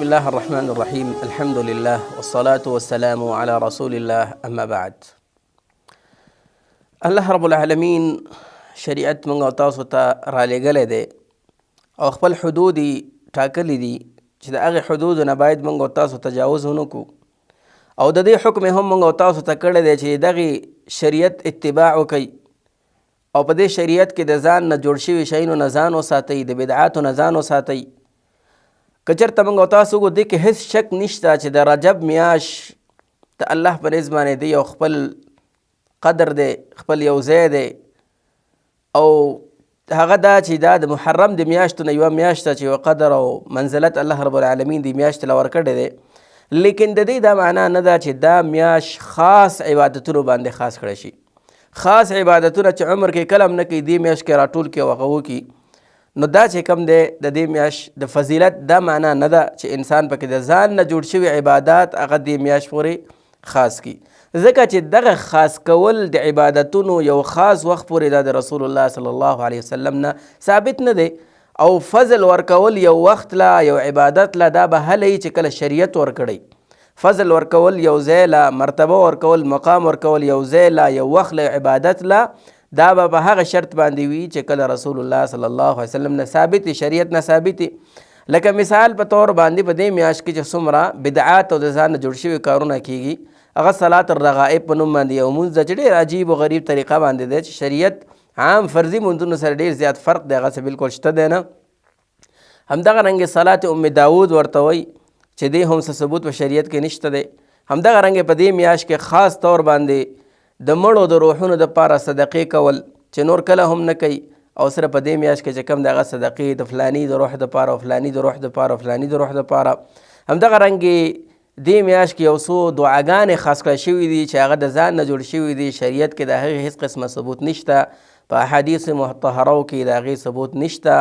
بسم الله الرحمن الرحيم الحمد لله والصلاة والسلام على رسول الله أما بعد. الله رب العالمين شریعت منگا تاسو ته را لېږلی دی او خپل حدود ټاکلی دي چې د هغې حدودو نه باید منگا تاسو تجاوز ونه کړو او د دې حکم هم منگا تاسو ته کړی دی چې دغې شریعت اتباع وکئ او په دې شریعت کې د ځان نه جوړ شوي شیانو نه ځان وساتئ، د بدعاتو نه ځان وساتئ. که چېرته موږ او تاسو وګورو دې کې هېڅ شک نشته چې د رجب میاشت د الله په نزد باندې دی یو خپل قدر دی، خپل یو ځای دی او هغه دا چې دا د محرم د میاشتو نه یوه میاشت ده چې یو قدر او منزلت الله رب العالمین دې میاشتې له ورکړی دی. لیکن د دې دا معنا نه ده چې دا میاشت خاص عبادتونو باندې خاص کړی شي. خاص عبادتونه چې عمر کې کله هم نه کوي دې میاشت کې راټول کړي او هغه وکړي، نو دا چې کوم دی د دې میاشت د فضیلت دا معنا نه ده چې انسان پکې د ځان نه جوړ شوي عبادات هغه دې میاشت پورې خاص کړي، ځکه چې دغه خاص کول د عبادتونو یو خاص وخت پورې دا د رسول الله صلی الله علیه وسلم نه ثابت نه دی. او فضل ورکول یو وخت لا یو عبادت لا دا به هله چې کله شریعت ورکړی، فضل ورکول یو ځای لا، مرتبه ورکول، مقام ورکول یو ځای لا، یو وخت لا، عبادت لا، دا به په هغه شرط باندې وي چې کله رسول الله صلی الله علیه وسلم نه ثابت شریعت نه ثابت. لکه مثال په طور باندې په دې میاشت کې چې څومره بدعات او د ځان نه جوړ شوي کارونه کیږي، هغه صلات الرغائب په نوم باندې یو مونځ ده چې ډېر عجیب و غریب طریقه باندې دی چې شریعت عام فرضي مونځونو سره ډېر زیات فرق دی، هغه څه بالکل شته دی نه. همدغه رنګې صلات ام داود ورته وایي چې دې هم څه ثبوت په شریعت کې نشته دی. همدغه رنګې په دې میاشت کې خاص طور باندې د مړو د روحونو دپاره صدقې کول چې نور کله هم نه کوي، او سره په دې میاشت کې چې کوم دغه صدقې د فلاني د روح دپاره او فلاني د روح دپاره او فلاني د روح دپاره. همدغه رنګې دې میاشت کې یو څو دعاګانې خاص کړی شوي دي چې هغه د ځان نه جوړ شوي دي، شریعت کې د هغې هېڅ قسمه ثبوت نشته، په احادیث مطهرو کې د هغې ثبوت نشته.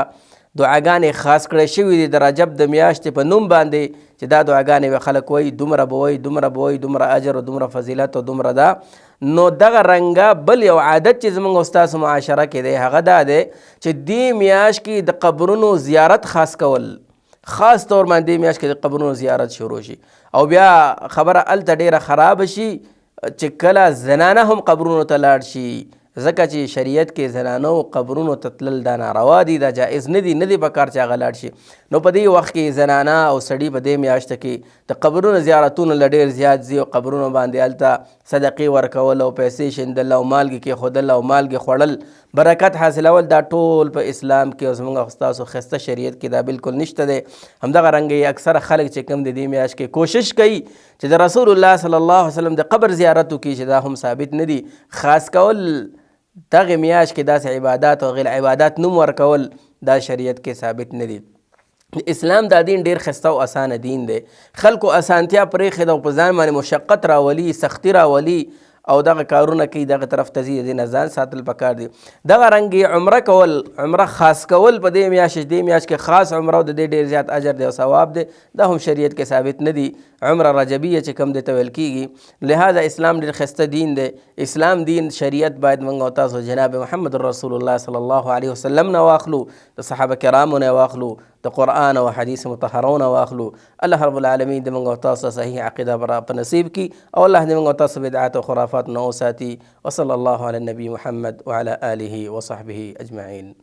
دعاګانې خاص کړی شوي دي د رجب د میاشتې په نوم باندې چې دا دعاګانې به خلک وایي، دومره به وایي، دومره به وایي، دومره اجر او دومره فضیلت او دومره ده. نو دغه رنګه بل یو عادت چې زموږ او ستاسو معاشره کې دی هغه دا دی چې دې میاشت کې د قبرونو زیارت خاص کول، خاص طور باندې دې میاشت کې د قبرونو زیارت شروع شي او بیا خبره هلته ډېره خراب شي چې کله زنانه هم قبرونو ته لاړ شي، ځکه چې شریعت کې زنانو قبرونو ته تلل دا ناروا دي، دا جایز نه دي، نه دي پکار چې هغه لاړ شي. نو په دې وخت کې زنانه او سړي په دې میاشته کې د قبرونو زیارتونو له ډېر زیات ځي او قبرونو باندې هلته صدقې ورکول او پیسې شیندل او مالګې کېښودل او مالګې خوړل، برکت حاصلول، دا ټول په اسلام کې او زموږ او ستاسو ښایسته شریعت کې دا بالکل نشته دی. همدغه رنګه اکثره خلک چې کوم د دې میاشت کې کوشش کوي چې د رسول الله صلی الله علیه وسلم د قبر زیارت وکړي چې دا هم ثابت نه دي. خاص کول دغه میاشت کې داسې عبادات او غیر عبادات نوم ورکول دا شریعت کې ثابت نه دي. اسلام دا دین ډېر ښایسته او اسانه دین دی، خلکو اسانتیا پرېښې ده او په ځان باندې مشقت راولي، سختي راولي او دغه کارونه کوي، دغه طرف ته ځي، د دې نه ځان ساتل پکار دي. دغه رنګې عمره کول، عمره خاص کول په دې میاشت کې خاص عمره او د دې ډېر زیات اجر دی او ثواب دی، دا هم شریعت کې ثابت نه دي. عمره رجبیه چې کوم دی ته ویل کېږي. لہذا اسلام ډېر ښایسته دین دی. اسلام دین شریعت باید موږ او تاسو جناب محمد رسول الله صلی الله علیه وسلم نه واخلو، د صحابه کرامو نه واخلو، د قرآن او حدیث مطهرو نه واخلو. الله رب العالمین د موږ او تاسو صحیح عقیده په نصیب کړي او الله دې موږ او تاسو بدعات او خرافات نه وساتي. وصلی الله علی النبي محمد وعلى آله وصحبه أجمعين.